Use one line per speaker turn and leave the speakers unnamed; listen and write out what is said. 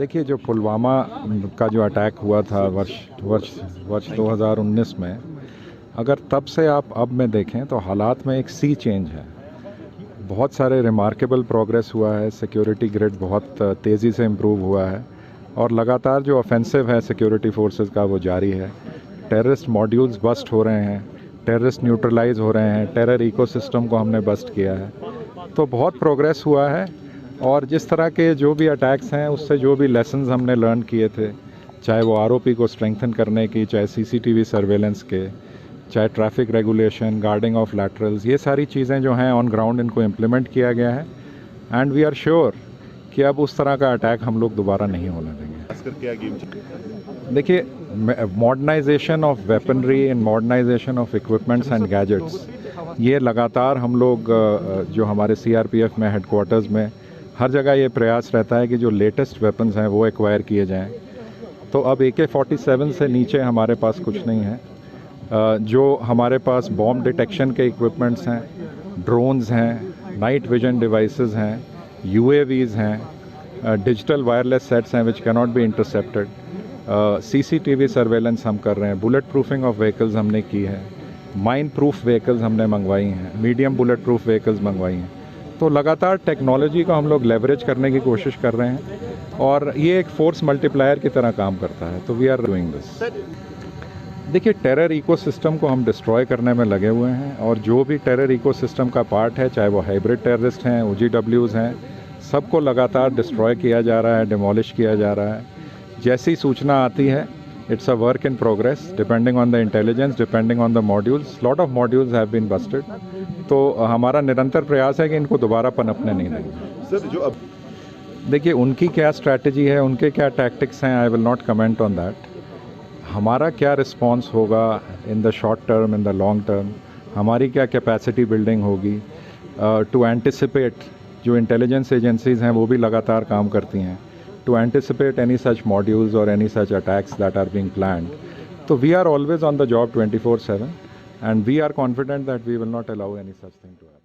देखिए, जो पुलवामा का जो अटैक हुआ था वर्ष 2019 में, अगर तब से आप अब में देखें तो हालात में एक सी चेंज है। बहुत सारे रिमार्केबल प्रोग्रेस हुआ है, सिक्योरिटी ग्रिड बहुत तेज़ी से इम्प्रूव हुआ है और लगातार जो ऑफेंसिव है सिक्योरिटी फोर्सेस का वो जारी है। टेररिस्ट मॉड्यूल्स बस्ट हो रहे हैं, टेररिस्ट न्यूट्रलाइज हो रहे हैं, टेरर इकोसिस्टम को हमने बस्ट किया है। तो बहुत प्रोग्रेस हुआ है और जिस तरह के जो भी अटैक्स हैं उससे जो भी लेसन्स हमने लर्न किए थे, चाहे वो आरओपी को स्ट्रेंथन करने की, चाहे सीसीटीवी सर्वेलेंस के, चाहे traffic regulation, guarding of laterals, ये सारी चीज़ें जो हैं ऑन ग्राउंड इनको इम्प्लीमेंट किया गया है एंड वी आर श्योर कि अब उस तरह का अटैक हम लोग दोबारा नहीं होने देंगे। देखिए, modernisation of weaponry and modernisation of equipments and gadgets, ये लगातार हम लोग जो हमारे सीआरपीएफ में हेडक्वार्टर्स में हर जगह ये प्रयास रहता है कि जो लेटेस्ट वेपन्स हैं वो एक्वायर किए जाएं। तो अब AK-47 से नीचे हमारे पास कुछ नहीं है। जो हमारे पास बॉम्ब डिटेक्शन के इक्विपमेंट्स हैं, ड्रोन्स हैं, नाइट विजन डिवाइसेस हैं, UAVs हैं, डिजिटल वायरलेस सेट्स हैं which cannot be intercepted, CCTV surveillance हम कर रहे हैं, बुलेट प्रूफिंग ऑफ व्हीकल्स हमने की है, माइन प्रूफ व्हीकल्स हमने मंगवाई हैं, मीडियम बुलेट प्रूफ व्हीकल्स मंगवाई हैं। तो लगातार टेक्नोलॉजी को हम लोग लेवरेज करने की कोशिश कर रहे हैं और ये एक फोर्स मल्टीप्लायर की तरह काम करता है। तो वी आर डूइंग दिस। देखिए, टेरर इकोसिस्टम को हम डिस्ट्रॉय करने में लगे हुए हैं और जो भी टेरर इकोसिस्टम का पार्ट है, चाहे वो हाइब्रिड टेररिस्ट हैं, OGWs हैं, सबको लगातार डिस्ट्रॉय किया जा रहा है, डिमोलिश किया जा रहा है। जैसी सूचना आती है, it's a work in progress depending on the intelligence, depending on the modules. Lot of modules have been busted. तो हमारा निरंतर प्रयास है कि इनको दोबारा पनपने नहीं देंगे।
सर, जो अब
देखिए, उनकी क्या स्ट्रैटेजी है, उनके क्या टैक्टिक्स हैं, I will not comment on that. हमारा क्या रिस्पॉन्स होगा in the short term, in the long term, हमारी क्या कैपेसिटी बिल्डिंग होगी टू एंटिसिपेट। जो इंटेलिजेंस एजेंसीज़ हैं वो भी लगातार काम करती हैं to anticipate any such modules or any such attacks that are being planned. So we are always on the job 24/7 and we are confident that we will not allow any such thing to happen.